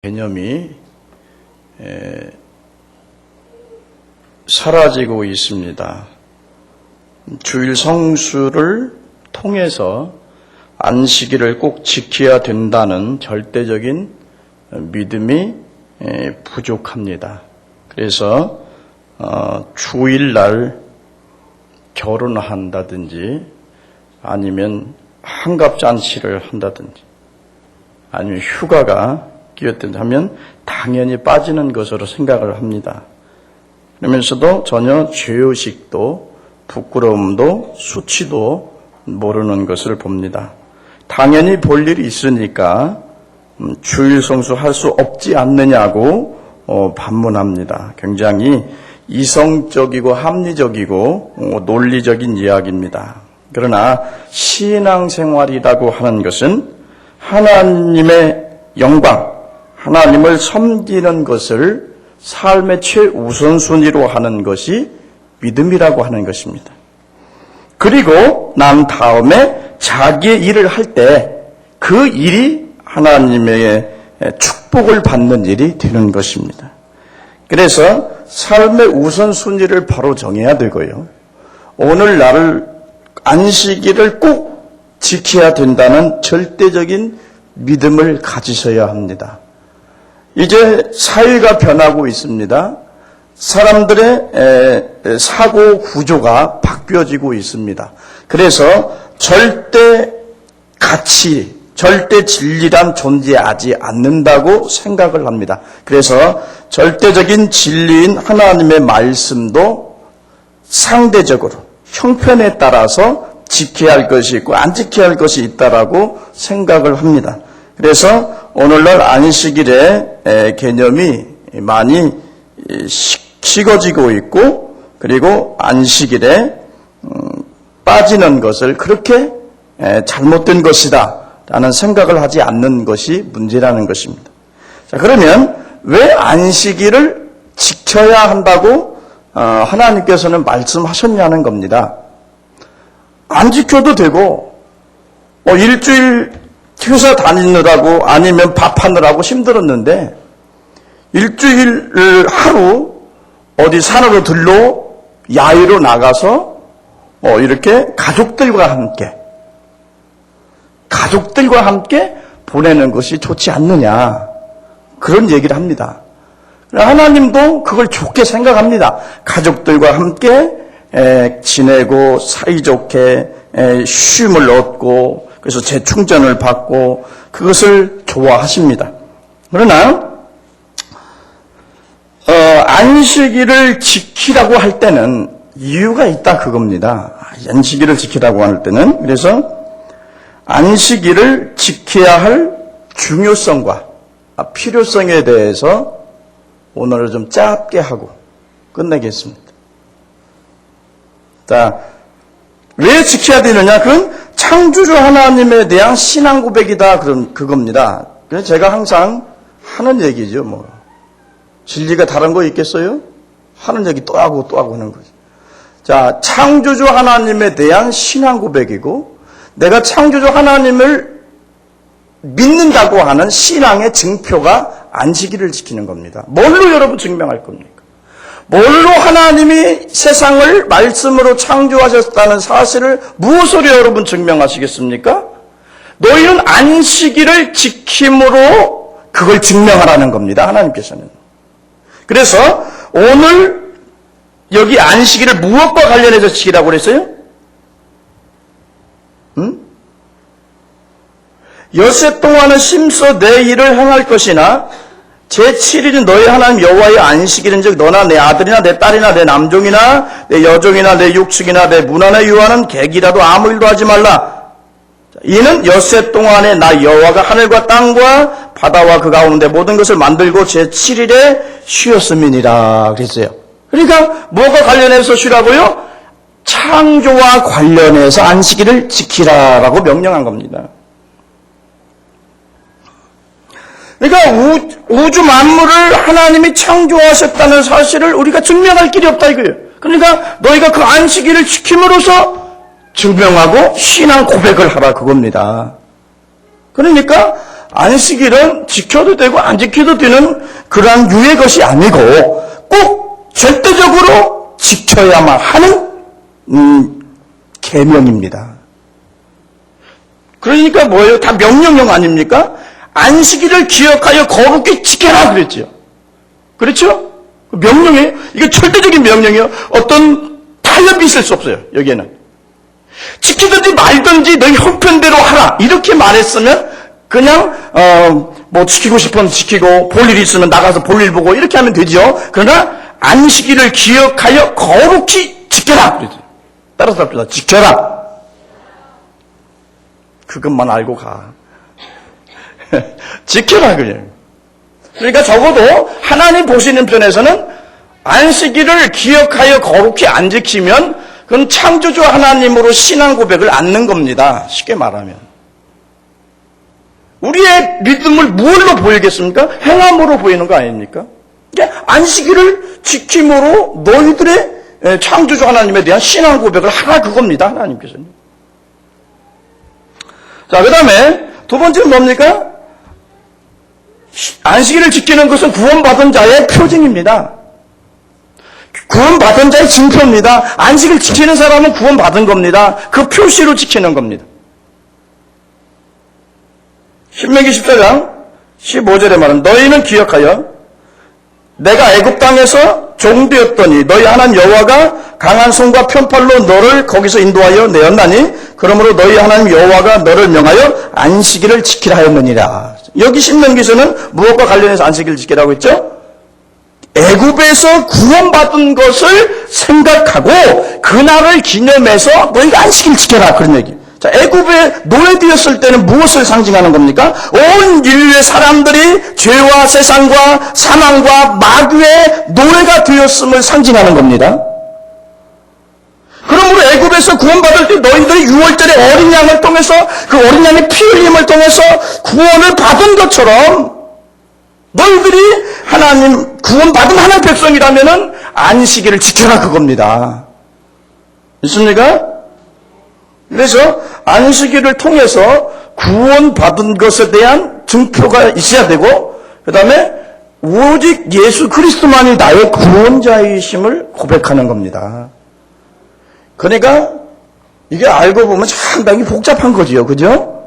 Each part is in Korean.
개념이 사라지고 있습니다. 주일 성수를 통해서 안식일을 꼭 지켜야 된다는 절대적인 믿음이 부족합니다. 그래서 주일날 결혼한다든지 아니면 환갑잔치를 한다든지 아니면 휴가가 끼었든지 하면 당연히 빠지는 것으로 생각을 합니다. 그러면서도 전혀 죄의식도 부끄러움도 수치도 모르는 것을 봅니다. 당연히 볼 일이 있으니까 주일 성수할 수 없지 않느냐고 반문합니다. 굉장히 이성적이고 합리적이고 논리적인 이야기입니다. 그러나 신앙생활이라고 하는 것은 하나님의 영광, 하나님을 섬기는 것을 삶의 최우선순위로 하는 것이 믿음이라고 하는 것입니다. 그리고 난 다음에 자기의 일을 할 때 그 일이 하나님의 축복을 받는 일이 되는 것입니다. 그래서 삶의 우선순위를 바로 정해야 되고요. 오늘날을 안식일을 꼭 지켜야 된다는 절대적인 믿음을 가지셔야 합니다. 이제 사회가 변하고 있습니다. 사람들의 사고 구조가 바뀌어지고 있습니다. 그래서 절대 가치, 절대 진리란 존재하지 않는다고 생각을 합니다. 그래서 절대적인 진리인 하나님의 말씀도 상대적으로 형편에 따라서 지켜야 할 것이 있고 안 지켜야 할 것이 있다라고 생각을 합니다. 그래서 오늘날 안식일의 개념이 많이 식어지고 있고 그리고 안식일에 빠지는 것을 그렇게 잘못된 것이다 라는 생각을 하지 않는 것이 문제라는 것입니다. 자, 그러면 왜 안식일을 지켜야 한다고 하나님께서는 말씀하셨냐는 겁니다. 안 지켜도 되고 일주일 회사 다니느라고 아니면 밥하느라고 힘들었는데 일주일 하루 어디 산으로 들러 야외로 나가서 이렇게 가족들과 함께 보내는 것이 좋지 않느냐 그런 얘기를 합니다. 하나님도 그걸 좋게 생각합니다. 가족들과 함께 지내고 사이좋게 쉼을 얻고 그래서 재충전을 받고 그것을 좋아하십니다. 그러나 안식일을 지키라고 할 때는 이유가 있다 그겁니다. 안식일을 지키라고 할 때는 그래서 안식일을 지켜야 할 중요성과 필요성에 대해서 오늘은 좀 짧게 하고 끝내겠습니다. 자, 왜 지켜야 되느냐? 그건 창조주 하나님에 대한 신앙 고백이다 그겁니다. 그래서 제가 항상 하는 얘기죠. 진리가 다른 거 있겠어요? 하는 얘기 또 하고 하는 거죠. 자, 창조주 하나님에 대한 신앙 고백이고 내가 창조주 하나님을 믿는다고 하는 신앙의 증표가 안식일을 지키는 겁니다. 뭘로 여러분 증명할 겁니까? 뭘로 하나님이 세상을 말씀으로 창조하셨다는 사실을 무엇으로 여러분 증명하시겠습니까? 너희는 안식일을 지킴으로 그걸 증명하라는 겁니다. 하나님께서는. 그래서 오늘 여기 안식일을 무엇과 관련해서 지키라고 그랬어요? 엿새 동안은 심서 내 일을 행할 것이나 제7일은 너희 하나님 여호와의 안식일인즉 너나 내 아들이나 내 딸이나 내 남종이나 내 여종이나 내 육축이나 내 문안에 유하는 객이라도 아무 일도 하지 말라. 이는 엿새 동안에 나 여호와가 하늘과 땅과 바다와 그 가운데 모든 것을 만들고 제7일에 쉬었음이니라 그랬어요. 그러니까 뭐가 관련해서 쉬라고요? 창조와 관련해서 안식일을 지키라라고 명령한 겁니다. 그러니까 우주 만물을 하나님이 창조하셨다는 사실을 우리가 증명할 길이 없다 이거예요. 그러니까 너희가 그 안식일을 지킴으로써 증명하고 신앙 고백을 하라 그겁니다. 그러니까 안식일은 지켜도 되고 안 지켜도 되는 그러한 유의 것이 아니고 꼭 절대적으로 지켜야만 하는 계명입니다. 그러니까 뭐예요? 다 명령형 아닙니까? 안식일을 기억하여 거룩히 지켜라 그랬죠. 그렇죠? 명령이에요. 이게 절대적인 명령이에요. 어떤 타협이 있을 수 없어요. 여기에는. 지키든지 말든지 너희 형편대로 하라. 이렇게 말했으면 그냥 뭐 지키고 싶으면 지키고 볼 일이 있으면 나가서 볼 일 보고 이렇게 하면 되죠. 그러나 안식일을 기억하여 거룩히 지켜라. 그러죠. 따라서 합시다. 지켜라. 그것만 알고 가. 지켜라 그래요. 그러니까 적어도 하나님 보시는 편에서는 안식일을 기억하여 거룩히 안 지키면 그건 창조주 하나님으로 신앙 고백을 않는 겁니다. 쉽게 말하면. 우리의 믿음을 무엇로 보이겠습니까? 행함으로 보이는 거 아닙니까? 그러니까 안식일을 지킴으로 너희들의 창조주 하나님에 대한 신앙 고백을 하라 그겁니다. 하나님께서는. 자, 그 다음에 두 번째는 뭡니까? 안식일을 지키는 것은 구원받은 자의 표징입니다. 구원받은 자의 증표입니다. 안식을 지키는 사람은 구원받은 겁니다. 그 표시로 지키는 겁니다. 신명기 14장 15절에 말은 너희는 기억하여 내가 애굽 땅에서 종되었더니 너희 하나님 여호와가 강한 손과 편팔로 너를 거기서 인도하여 내었나니 그러므로 너희 하나님 여호와가 너를 명하여 안식일을 지키라 하였느니라. 여기 신명기에서는 무엇과 관련해서 안식일을 지키라고 했죠? 애굽에서 구원받은 것을 생각하고 그날을 기념해서 너희가 안식일을 지켜라 그런 얘기. 자, 애굽에 노예되었을 때는 무엇을 상징하는 겁니까? 온 인류의 사람들이 죄와 세상과 사망과 마귀의 노예가 되었음을 상징하는 겁니다. 그러므로 애굽에서 구원받을 때 너희들이 6월절에 어린 양을 통해서 그 어린 양의 피 흘림을 통해서 구원을 받은 것처럼 너희들이 하나님 구원받은 하나님의 백성이라면은 안식일을 지켜라 그겁니다. 있습니까? 그래서 안식일을 통해서 구원받은 것에 대한 증표가 있어야 되고 그 다음에 오직 예수 그리스도만이 나의 구원자이심을 고백하는 겁니다. 그러니까 이게 알고 보면 상당히 복잡한 거지요. 그죠?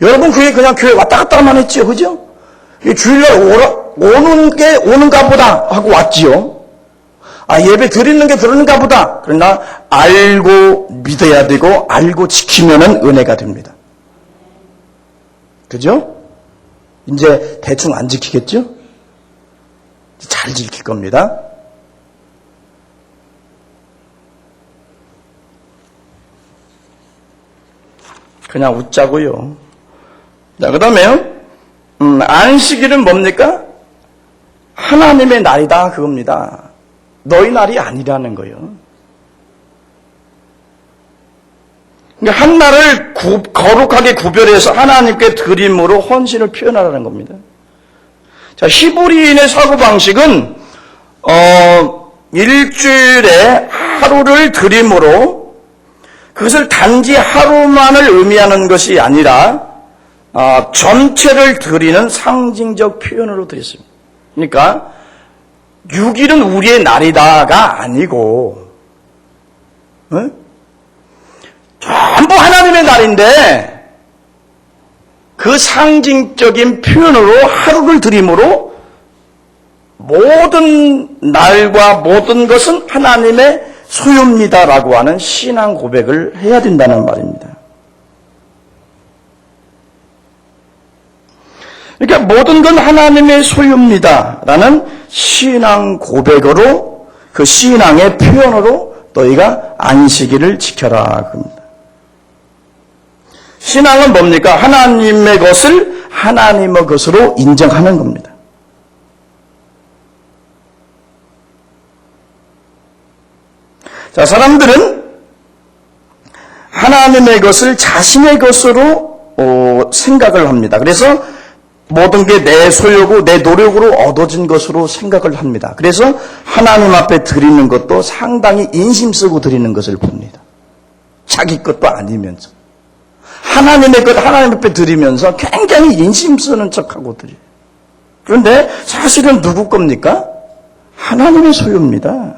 여러분 그게 그냥 교회 왔다 갔다만 했지요. 그죠? 주일날 오는가 보다 하고 왔지요. 아, 예배 드리는 게 그러는가 보다. 그러나 알고 믿어야 되고 알고 지키면은 은혜가 됩니다. 그죠? 이제 대충 안 지키겠죠? 잘 지킬 겁니다. 그냥 웃자고요. 자, 그 다음에요. 안식일은 뭡니까? 하나님의 날이다 그겁니다. 너희 날이 아니라는 거예요. 그러니까 한 날을 거룩하게 구별해서 하나님께 드림으로 헌신을 표현하라는 겁니다. 자, 히브리인의 사고방식은 일주일에 하루를 드림으로 그것을 단지 하루만을 의미하는 것이 아니라 전체를 드리는 상징적 표현으로 드렸습니다. 그러니까 6일은 우리의 날이다가 아니고 전부 하나님의 날인데 그 상징적인 표현으로 하루를 드림으로 모든 날과 모든 것은 하나님의 소유입니다라고 하는 신앙 고백을 해야 된다는 말입니다. 그러니까 모든 건 하나님의 소유입니다라는 신앙 고백으로 그 신앙의 표현으로 너희가 안식일을 지켜라 그럽니다. 신앙은 뭡니까? 하나님의 것을 하나님의 것으로 인정하는 겁니다. 자, 사람들은 하나님의 것을 자신의 것으로 생각을 합니다. 그래서 모든 게 내 소유고 내 노력으로 얻어진 것으로 생각을 합니다. 그래서 하나님 앞에 드리는 것도 상당히 인심 쓰고 드리는 것을 봅니다. 자기 것도 아니면서. 하나님의 것 하나님 앞에 드리면서 굉장히 인심 쓰는 척하고 드려요. 그런데 사실은 누구 겁니까? 하나님의 소유입니다.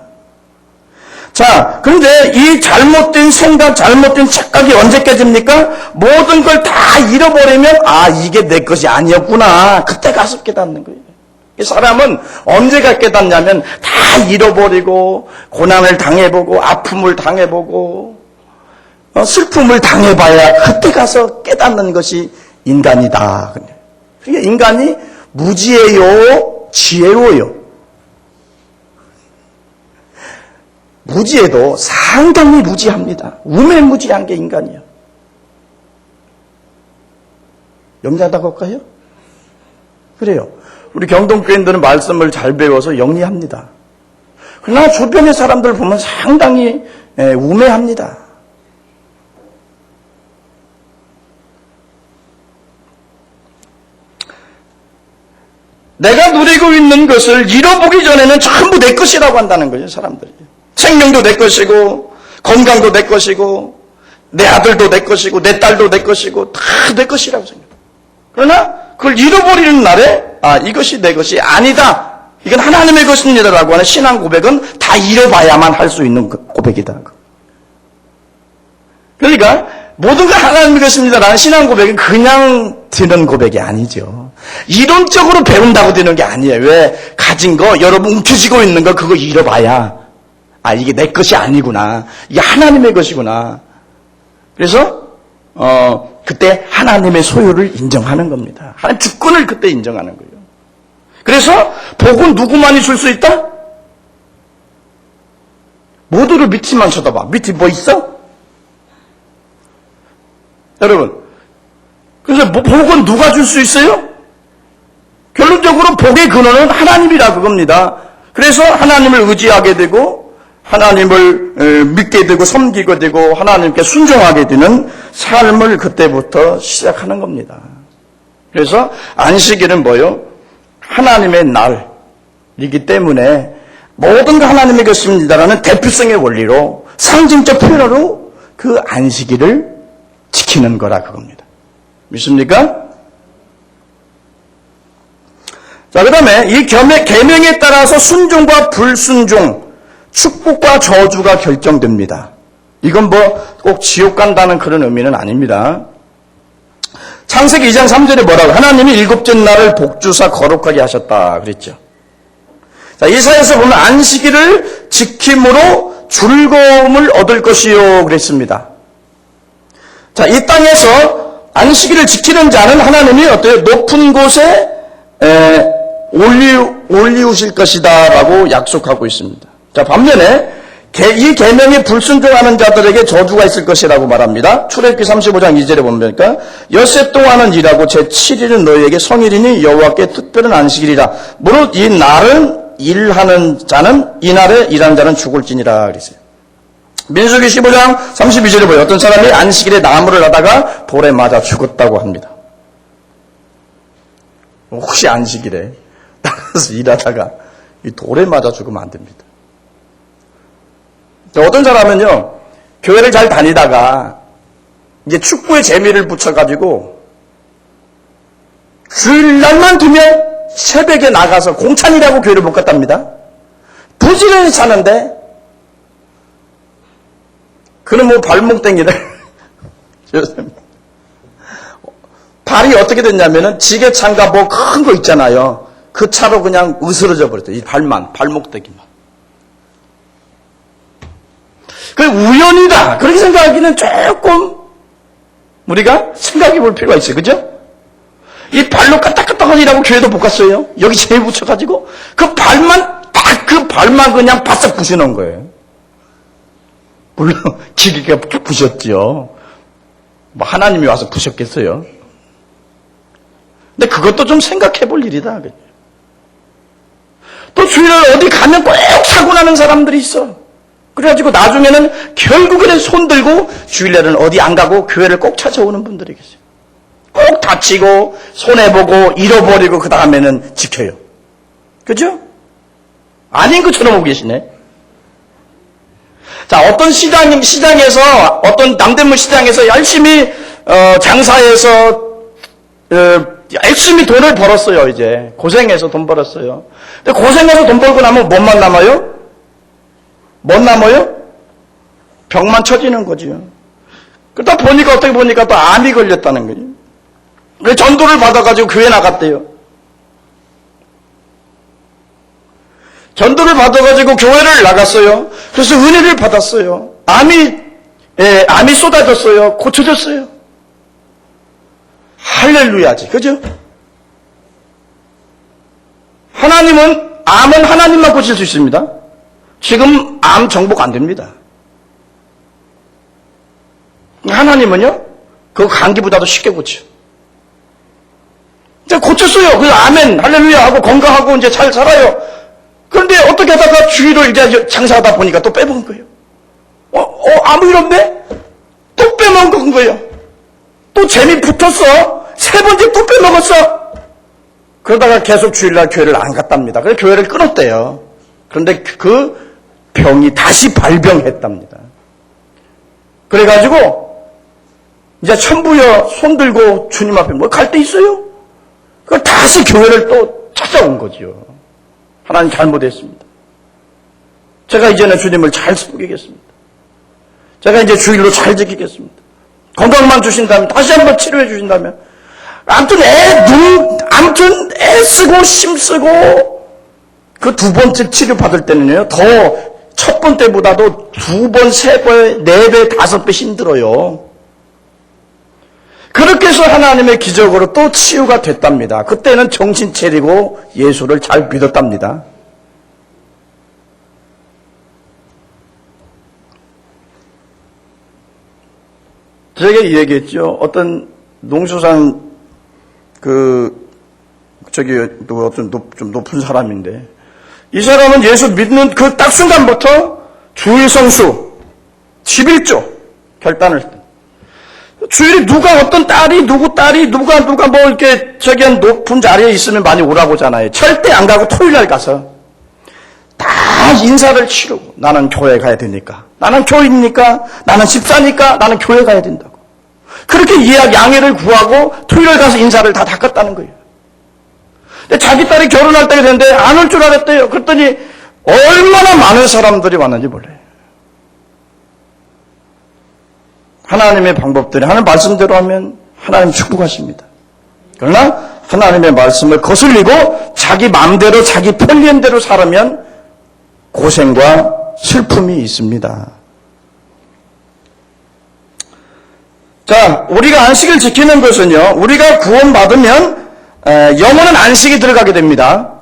자, 그런데 이 잘못된 생각, 잘못된 착각이 언제 깨집니까? 모든 걸 다 잃어버리면 이게 내 것이 아니었구나. 그때 가서 깨닫는 거예요. 이 사람은 언제가 깨닫냐면 다 잃어버리고 고난을 당해보고 아픔을 당해보고 슬픔을 당해봐야 그때 가서 깨닫는 것이 인간이다. 그러니까 인간이 무지해요, 지혜로워요. 무지해도 상당히 무지합니다. 우매무지한 게 인간이에요. 영리하다고 할까요? 그래요. 우리 경동교인들은 말씀을 잘 배워서 영리합니다. 그러나 주변의 사람들 보면 상당히 우매합니다. 내가 누리고 있는 것을 잃어보기 전에는 전부 내 것이라고 한다는 거죠, 사람들이. 생명도 내 것이고, 건강도 내 것이고, 내 아들도 내 것이고, 내 딸도 내 것이고, 다 내 것이라고 생각해요. 그러나 그걸 잃어버리는 날에 이것이 내 것이 아니다. 이건 하나님의 것입니다라고 하는 신앙 고백은 다 잃어봐야만 할 수 있는 고백이다. 그러니까 모든 걸 하나님의 것입니다라는 신앙 고백은 그냥 드는 고백이 아니죠. 이론적으로 배운다고 되는 게 아니에요. 왜? 가진 거, 여러분 움켜쥐고 있는 거 그거 잃어봐야 이게 내 것이 아니구나. 이게 하나님의 것이구나. 그래서 그때 하나님의 소유를 인정하는 겁니다. 하나님 주권을 그때 인정하는 거예요. 그래서 복은 누구만이 줄 수 있다? 모두를 밑에만 쳐다봐. 밑에 뭐 있어? 여러분, 그래서 복은 누가 줄 수 있어요? 결론적으로 복의 근원은 하나님이라 그겁니다. 그래서 하나님을 의지하게 되고 하나님을 믿게 되고 섬기게 되고 하나님께 순종하게 되는 삶을 그때부터 시작하는 겁니다. 그래서 안식일은 뭐요? 하나님의 날이기 때문에 모든 거 하나님의 것입니다라는 대표성의 원리로 상징적 표현으로 그 안식일을 지키는 거라 그겁니다. 믿습니까? 자, 그 다음에 이 계명에 따라서 순종과 불순종, 축복과 저주가 결정됩니다. 이건 꼭 지옥 간다는 그런 의미는 아닙니다. 창세기 2장 3절에 뭐라고? 하나님이 7째 날을 복주사 거룩하게 하셨다 그랬죠. 자, 이사야에서 보면 안식일을 지킴으로 즐거움을 얻을 것이요 그랬습니다. 자, 이 땅에서 안식일을 지키는 자는 하나님이 어때요? 높은 곳에 올리우실 것이다 라고 약속하고 있습니다. 자, 반면에 이 계명에 불순종하는 자들에게 저주가 있을 것이라고 말합니다. 출애굽기 35장 2절에 보면 엿새 동안은 일하고 제7일은 너희에게 성일이니 여호와께 특별한 안식일이라. 무릇 이 날은 일하는 자는 이날에 일하는 자는 죽을지니라 그랬어요. 민수기 15장 32절에 보여 어떤 사람이 안식일에 나무를 하다가 돌에 맞아 죽었다고 합니다. 혹시 안식일에 나가서 일하다가 이 돌에 맞아 죽으면 안 됩니다. 어떤 사람은요, 교회를 잘 다니다가 이제 축구에 재미를 붙여가지고 주일날만 되면 새벽에 나가서 공찬이라고 교회를 못 갔답니다. 부지런히 차는데 그는 발목땡이를 발이 어떻게 됐냐면은 지게차인가 큰 거 있잖아요. 그 차로 그냥 으스러져 버렸어요. 이 발목땡이만. 그 우연이다. 그렇게 생각하기는 조금 우리가 생각해 볼 필요가 있어요. 그죠? 이 발로 까딱까딱하니라고 교회도 못 갔어요. 여기 재에 붙여가지고 그 발만 그냥 바싹 부셔놓은 거예요. 물론 기계가 부셨죠. 하나님이 와서 부셨겠어요. 근데 그것도 좀 생각해 볼 일이다. 또 주일날 어디 가면 꼭 사고 나는 사람들이 있어. 그래가지고 나중에는 결국에는 손 들고 주일날은 어디 안 가고 교회를 꼭 찾아오는 분들이 계세요. 꼭 다치고 손해보고 잃어버리고 그 다음에는 지켜요. 그죠? 아닌 것처럼 오고 계시네. 자, 어떤 시장에서 어떤 남대문 시장에서 열심히 장사해서 열심히 돈을 벌었어요. 이제 고생해서 돈 벌었어요. 근데 고생해서 돈 벌고 나면 뭐만 남아요? 뭐 남아요? 병만 쳐지는 거죠. 그러다 보니까 어떻게 보니까 또 암이 걸렸다는 거예요. 그래서 전도를 받아가지고 교회 나갔대요. 전도를 받아가지고 교회를 나갔어요. 그래서 은혜를 받았어요. 암이 쏟아졌어요. 고쳐졌어요. 할렐루야지. 그죠? 암은 하나님만 고칠 수 있습니다. 지금 암 정복 안 됩니다. 하나님은요, 그 감기보다도 쉽게 고쳐. 이제 고쳤어요. 그래서 아멘, 할렐루야 하고 건강하고 이제 잘 살아요. 그런데 어떻게 하다가 주일을 이제 장사하다 보니까 또 빼먹은 거예요. 아무 일 없네? 또 빼먹은 거예요. 또 재미 붙었어. 세 번째 또 빼먹었어. 그러다가 계속 주일날 교회를 안 갔답니다. 그래서 교회를 끊었대요. 그런데 그 병이 다시 발병했답니다. 그래가지고 이제 천부여 손 들고 주님 앞에 뭐 갈 데 있어요? 그 다시 교회를 또 찾아온 거죠. 하나님 잘못했습니다. 제가 이제는 주님을 잘 섬기겠습니다. 제가 이제 주일로 잘 지키겠습니다. 건강만 주신다면, 다시 한번 치료해 주신다면, 아무튼 애쓰고 힘쓰고 그 두 번째 치료 받을 때는요, 더 첫 번째보다도 2번, 3배, 4배, 5배 힘들어요. 그렇게 해서 하나님의 기적으로 또 치유가 됐답니다. 그때는 정신 차리고 예수를 잘 믿었답니다. 제가 얘기했죠. 어떤 농수산 어떤 좀 높은 사람인데, 이 사람은 예수 믿는 그 딱 순간부터 주일 성수 11조 결단을 했다. 주일에 어떤 딸이 누가 뭐 이렇게 높은 자리에 있으면 많이 오라고 하잖아요. 절대 안 가고 토요일날 가서 다 인사를 치르고, 나는 교회 가야 되니까, 나는 교인이니까, 나는 집사니까, 나는 교회 가야 된다고. 그렇게 양해를 구하고 토요일 가서 인사를 다 닦았다는 거예요. 근데 자기 딸이 결혼할 때가 됐는데 안 올 줄 알았대요. 그랬더니 얼마나 많은 사람들이 왔는지 몰라요. 하나님의 방법들이, 하나님 말씀대로 하면 하나님 축복하십니다. 그러나 하나님의 말씀을 거슬리고 자기 마음대로 자기 편리함대로 살면 고생과 슬픔이 있습니다. 자, 우리가 안식을 지키는 것은요, 우리가 구원받으면 영원한 안식이 들어가게 됩니다.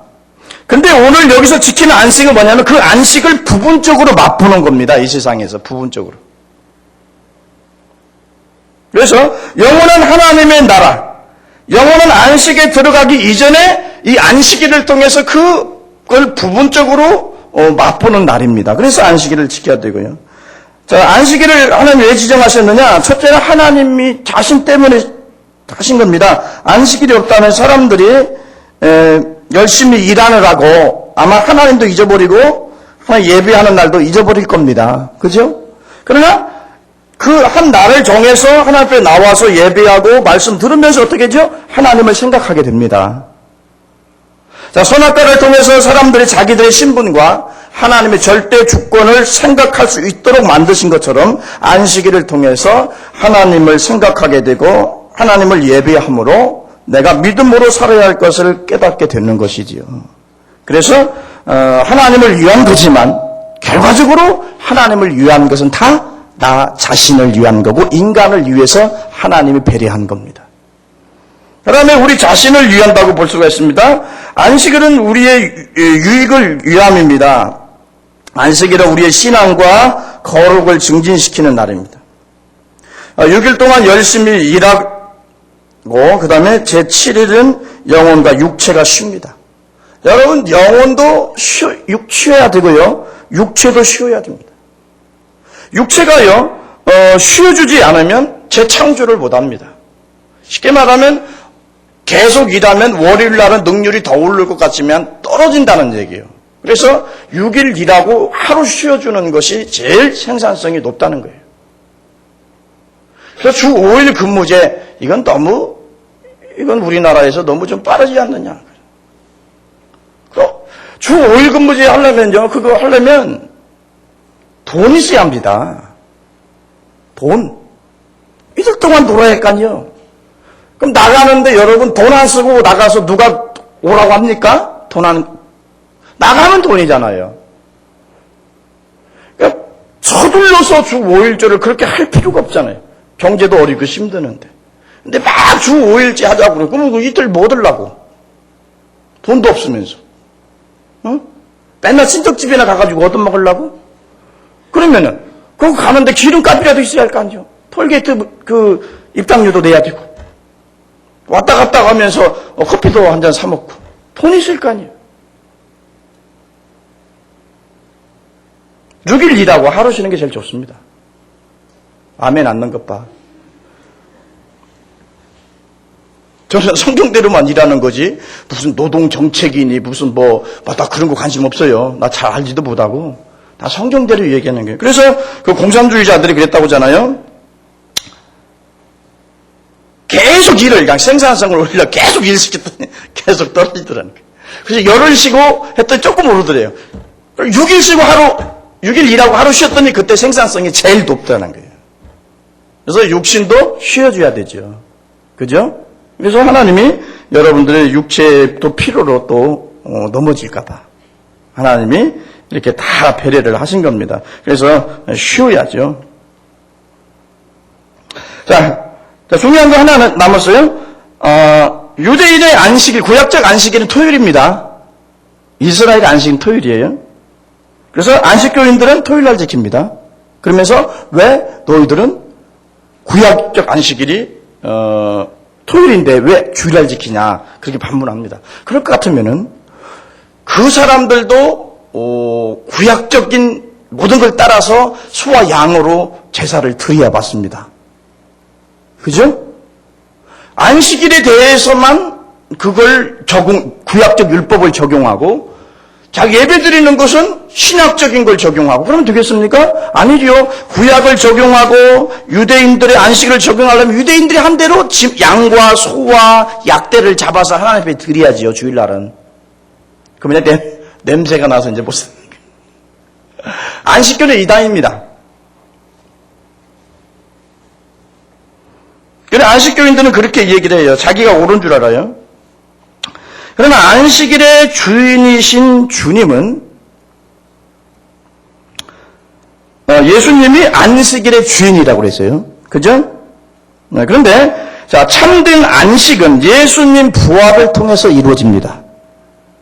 근데 오늘 여기서 지키는 안식은 뭐냐면 그 안식을 부분적으로 맛보는 겁니다. 이 세상에서 부분적으로. 그래서 영원한 하나님의 나라, 영원한 안식에 들어가기 이전에 이 안식일을 통해서 그걸 부분적으로 맛보는 날입니다. 그래서 안식일을 지켜야 되고요. 자, 안식일을 하나님 왜 지정하셨느냐? 첫째는 하나님이 자신 때문에 하신 겁니다. 안식일이 없다면 사람들이 열심히 일하느라고 아마 하나님도 잊어버리고 하나님 예배하는 날도 잊어버릴 겁니다. 그죠? 그러나 그 한 날을 정해서 하나님 앞에 나와서 예배하고 말씀 들으면서 어떻게 하죠? 하나님을 생각하게 됩니다. 자, 선악과를 통해서 사람들이 자기들의 신분과 하나님의 절대 주권을 생각할 수 있도록 만드신 것처럼 안식일을 통해서 하나님을 생각하게 되고 하나님을 예배함으로 내가 믿음으로 살아야 할 것을 깨닫게 되는 것이지요. 그래서 하나님을 위한 거지만 결과적으로 하나님을 위한 것은 다 나 자신을 위한 거고 인간을 위해서 하나님이 배려한 겁니다. 그 다음에 우리 자신을 위한다고 볼 수가 있습니다. 안식일은 우리의 유익을 위함입니다. 안식일은 우리의 신앙과 거룩을 증진시키는 날입니다. 6일 동안 열심히 일하고 그 다음에 제7일은 영혼과 육체가 쉽니다. 여러분, 영혼도 쉬어야 되고요, 육체도 쉬어야 됩니다. 육체가요 쉬어주지 않으면 재창조를 못합니다. 쉽게 말하면 계속 일하면 월요일날은 능률이 더 오를 것 같지만 떨어진다는 얘기예요. 그래서 6일 일하고 하루 쉬어주는 것이 제일 생산성이 높다는 거예요. 그래서 주 5일 근무제, 이건 우리나라에서 너무 좀 빠르지 않느냐. 주 5일 근무제 하려면요, 그거 하려면 돈이 있어야 합니다. 돈. 이틀 동안 놀아야 할까요? 그럼 나가는데 여러분 돈 안 쓰고 나가서 누가 오라고 합니까? 나가면 돈이잖아요. 그러니까 서둘러서 주 5일제를 그렇게 할 필요가 없잖아요. 경제도 어리고 힘드는데. 근데 막 주 5일제 하자고 그러고, 그럼 그 이틀 뭐 들라고? 돈도 없으면서. 맨날 친척집이나 가가지고 얻어먹으려고? 그러면은, 그거 가는데 기름값이라도 있어야 할 거 아니요? 톨게이트 입장료도 내야 되고. 왔다 갔다 하면서 커피도 한 잔 사먹고. 돈이 있을 거 아니에요? 6일 일하고 하루 쉬는 게 제일 좋습니다. 아멘 않는 것 봐. 저는 성경대로만 일하는 거지 무슨 노동정책이니 무슨 나 그런 거 관심 없어요. 나 잘 알지도 못하고 다 성경대로 얘기하는 거예요. 그래서 그 공산주의자들이 그랬다고 하잖아요. 계속 일을 그냥 생산성을 올리려 계속 일 시켰더니 계속 떨어지더라는 거예요. 그래서 열흘 쉬고 했더니 조금 오르더래요. 6일 쉬고 6일 일하고 하루 쉬었더니 그때 생산성이 제일 높다는 거예요. 그래서 육신도 쉬어줘야 되죠. 그죠? 그래서 하나님이 여러분들의 육체도 필요로 또 넘어질까봐 하나님이 이렇게 다 배려를 하신 겁니다. 그래서 쉬어야죠. 자, 중요한 거 하나 남았어요. 유대인의 안식일, 구약적 안식일은 토요일입니다. 이스라엘 안식일은 토요일이에요. 그래서 안식교인들은 토요일날 지킵니다. 그러면서 왜 너희들은 구약적 안식일이 토요일인데 왜 주일날 지키냐 그렇게 반문합니다. 그럴 것 같으면은 그 사람들도 구약적인 모든 걸 따라서 소와 양으로 제사를 드려야 받습니다. 그죠? 안식일에 대해서만 그걸 구약적 율법을 적용하고 자기 예배 드리는 것은 신학적인 걸 적용하고 그러면 되겠습니까? 아니죠. 구약을 적용하고 유대인들의 안식을 적용하려면 유대인들이 한 대로 양과 소와 약대를 잡아서 하나님 앞에 드려야지요. 주일날은. 그러면 냄새가 나서 이제 못 쓰는 거예요. 안식교는 이단입니다. 그래 안식교인들은 그렇게 얘기를 해요. 자기가 옳은 줄 알아요. 그러나 안식일의 주인이신 주님은 예수님이 안식일의 주인이라고 그랬어요. 그죠? 그런데 참된 안식은 예수님 부활을 통해서 이루어집니다.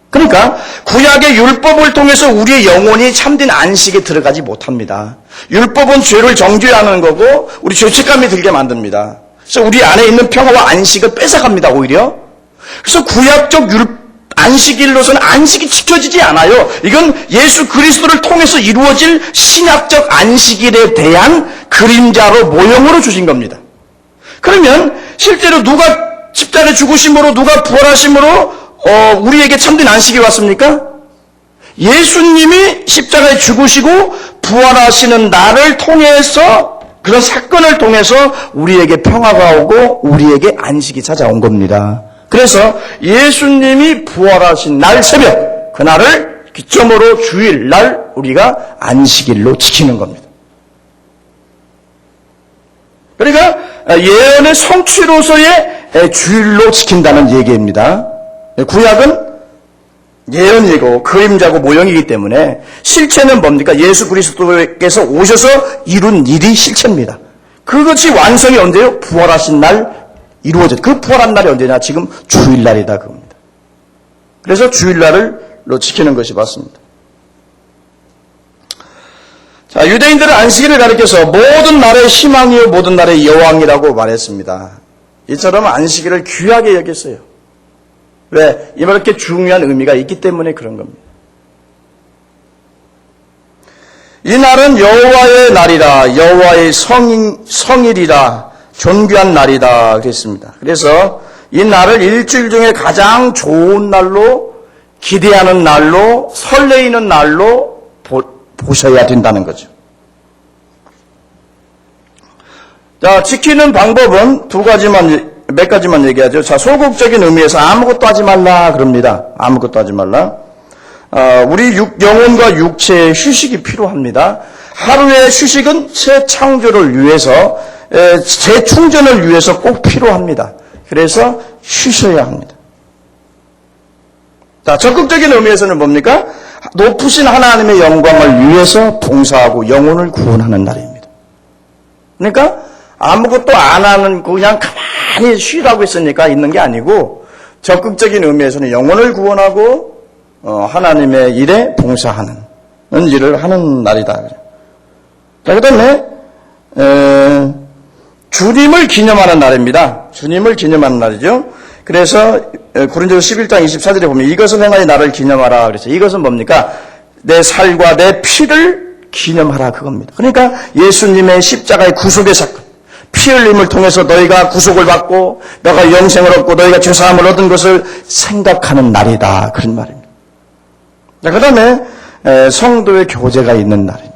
그러니까 구약의 율법을 통해서 우리의 영혼이 참된 안식에 들어가지 못합니다. 율법은 죄를 정죄하는 거고 우리 죄책감이 들게 만듭니다. 그래서 우리 안에 있는 평화와 안식을 뺏어갑니다. 오히려. 그래서 구약적 안식일로서는 안식이 지켜지지 않아요. 이건 예수 그리스도를 통해서 이루어질 신약적 안식일에 대한 그림자로 모형으로 주신 겁니다. 그러면 실제로 누가 십자가에 죽으심으로 누가 부활하심으로 우리에게 참된 안식이 왔습니까? 예수님이 십자가에 죽으시고 부활하시는 날을 통해서 그런 사건을 통해서 우리에게 평화가 오고 우리에게 안식이 찾아온 겁니다. 그래서 예수님이 부활하신 날 새벽 그날을 기점으로 주일날 우리가 안식일로 지키는 겁니다. 그러니까 예언의 성취로서의 주일로 지킨다는 얘기입니다. 구약은 예언이고 그림자고 모형이기 때문에 실체는 뭡니까? 예수 그리스도께서 오셔서 이룬 일이 실체입니다. 그것이 완성이 언제요? 부활하신 날 이루어져. 그 부활한 날이 언제냐? 지금 주일날이다 그겁니다. 그래서 주일날로 지키는 것이 맞습니다. 자, 유대인들은 안식일을 가리켜서 모든 날의 희망이요 모든 날의 여왕이라고 말했습니다. 이처럼 안식일을 귀하게 여겼어요. 왜? 이렇게 중요한 의미가 있기 때문에 그런 겁니다. 이 날은 여호와의 날이라 여호와의 성일이라 존귀한 날이다 그랬습니다. 그래서 이 날을 일주일 중에 가장 좋은 날로 기대하는 날로 설레이는 날로 보셔야 된다는 거죠. 자, 지키는 방법은 몇 가지만 얘기하죠. 자, 소극적인 의미에서 아무것도 하지 말라 그럽니다. 아무것도 하지 말라. 우리 영혼과 육체의 휴식이 필요합니다. 하루의 휴식은 재창조를 위해서, 재충전을 위해서 꼭 필요합니다. 그래서 쉬셔야 합니다. 자, 적극적인 의미에서는 뭡니까? 높으신 하나님의 영광을 위해서 봉사하고 영혼을 구원하는 날입니다. 그러니까 아무것도 안 하는 그냥 가만히 쉬라고 했으니까 있는 게 아니고 적극적인 의미에서는 영혼을 구원하고 하나님의 일에 봉사하는 일을 하는 날이다. 자, 그 다음에 주님을 기념하는 날입니다. 주님을 기념하는 날이죠. 그래서 고린도서 11장 24절에 보면 이것을 행하여 나를 기념하라. 그래서 이것은 뭡니까? 내 살과 내 피를 기념하라 그겁니다. 그러니까 예수님의 십자가의 구속의 사건, 피 흘림을 통해서 너희가 구속을 받고 너가 영생을 얻고 너희가 죄사함을 얻은 것을 생각하는 날이다. 그런 말입니다. 자, 그 다음에 성도의 교제가 있는 날입니다.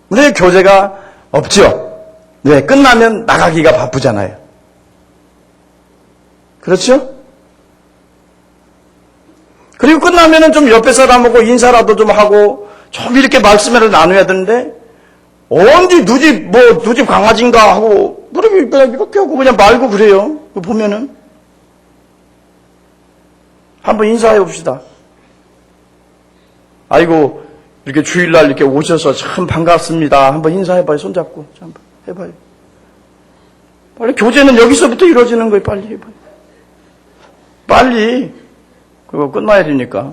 근데 교제가 없죠. 네, 끝나면 나가기가 바쁘잖아요. 그렇죠? 그리고 끝나면은 좀 옆에 사람하고 인사라도 좀 하고 좀 이렇게 말씀을 나눠야 되는데 언제 누집 강아지인가 하고 이렇게 하고 그냥 말고 그래요. 보면은 한번 인사해 봅시다. 아이고 이렇게 주일날 이렇게 오셔서 참 반갑습니다. 한번 인사해봐요. 손잡고 한번 해봐요. 빨리 교제는 여기서부터 이루어지는 거예요. 빨리 해봐요. 빨리 그거 끝나야 되니까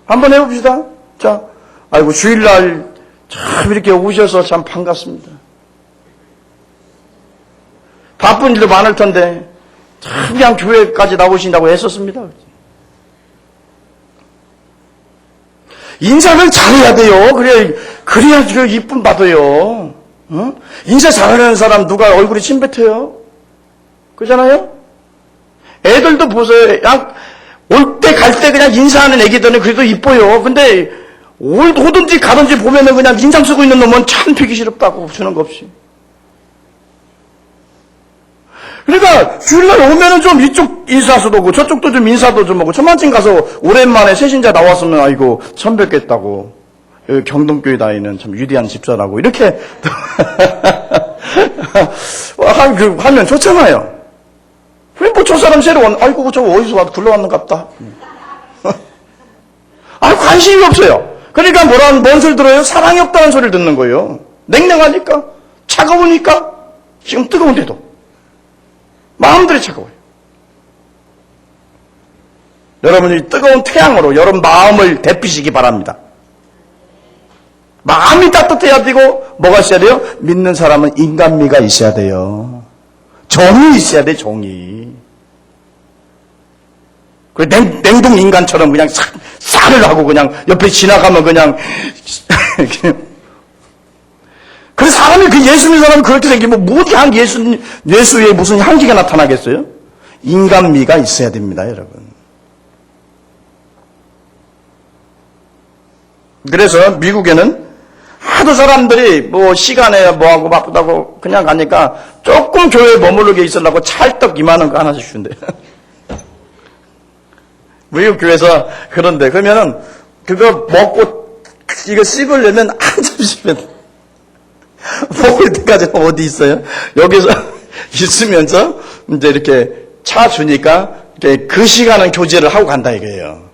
한번 해봅시다. 자, 아이고 주일날 참 이렇게 오셔서 참 반갑습니다. 바쁜 일도 많을 텐데 참 그냥 교회까지 나오신다고 애썼습니다. 인사를 잘해야 돼요. 그래야 이쁨 받아요. 응? 인사 잘하는 사람 누가 얼굴이 침뱉어요? 그렇잖아요? 애들도 보세요. 올 때 갈 때 그냥 인사하는 애기들은 그래도 이뻐요. 근데 오든지 가든지 보면은 그냥 인상 쓰고 있는 놈은 참 되기 싫었다고 주는 거 없이. 그러니까 주일날 오면은 좀 이쪽 인사도 오고 저쪽도 좀 인사도 좀 하고 천만층 가서 오랜만에 새신자 나왔으면 아이고 처음 뵙겠다고 여기 경동교회 다니는 참 위대한 집사라고 이렇게 하면 좋잖아요. 왜 뭐 저 사람 새로 아이고 저 어디서 와서 굴러왔는갑다. 관심이 없어요. 그러니까 뭔 소리 들어요? 사랑이 없다는 소리를 듣는 거예요. 냉랭하니까 차가우니까 지금 뜨거운데도 마음들이 차가워요. 여러분이 뜨거운 태양으로 여러분 마음을 데피시기 바랍니다. 마음이 따뜻해야 되고 뭐가 있어야 돼요? 믿는 사람은 인간미가 있어야 돼요. 정이 있어야 돼. 정이. 그 냉동 인간처럼 그냥 쌀을 하고 그냥 옆에 지나가면 그냥 그래서 사람이 예수 믿는 사람이 그렇게 생기면 모든 예수의 무슨 향기가 나타나겠어요? 인간미가 있어야 됩니다, 여러분. 그래서 미국에는 하도 사람들이 뭐 시간에 뭐하고 바쁘다고 그냥 가니까 조금 교회에 머무르게 있으려고 찰떡 이만한 거 하나씩 준대. 미국 교회에서 그런데 그러면은 그거 먹고 이거 씹으려면 한참 씹어야 돼. 먹을 때까지 어디 있어요? 여기서 있으면서 이제 이렇게 차 주니까 그 시간은 교제를 하고 간다 이거예요.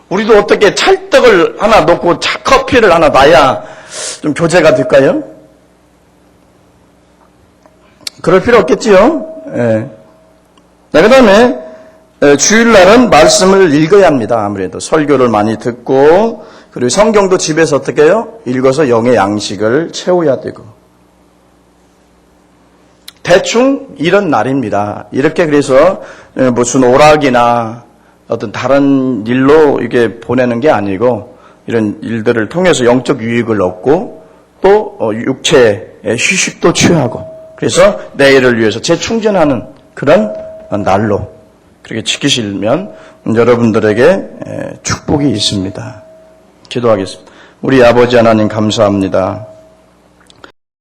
우리도 어떻게 찰떡을 하나 놓고 커피를 하나 놔야 좀 교제가 될까요? 그럴 필요 없겠지요. 예. 자, 그 다음에 주일날은 말씀을 읽어야 합니다. 아무래도 설교를 많이 듣고 그리고 성경도 집에서 어떻게 해요? 읽어서 영의 양식을 채워야 되고 대충 이런 날입니다. 이렇게 그래서 무슨 오락이나 어떤 다른 일로 이게 보내는 게 아니고 이런 일들을 통해서 영적 유익을 얻고 또 육체의 휴식도 취하고 그래서 내일을 위해서 재충전하는 그런 날로 그렇게 지키시면 여러분들에게 축복이 있습니다. 기도하겠습니다. 우리 아버지 하나님 감사합니다.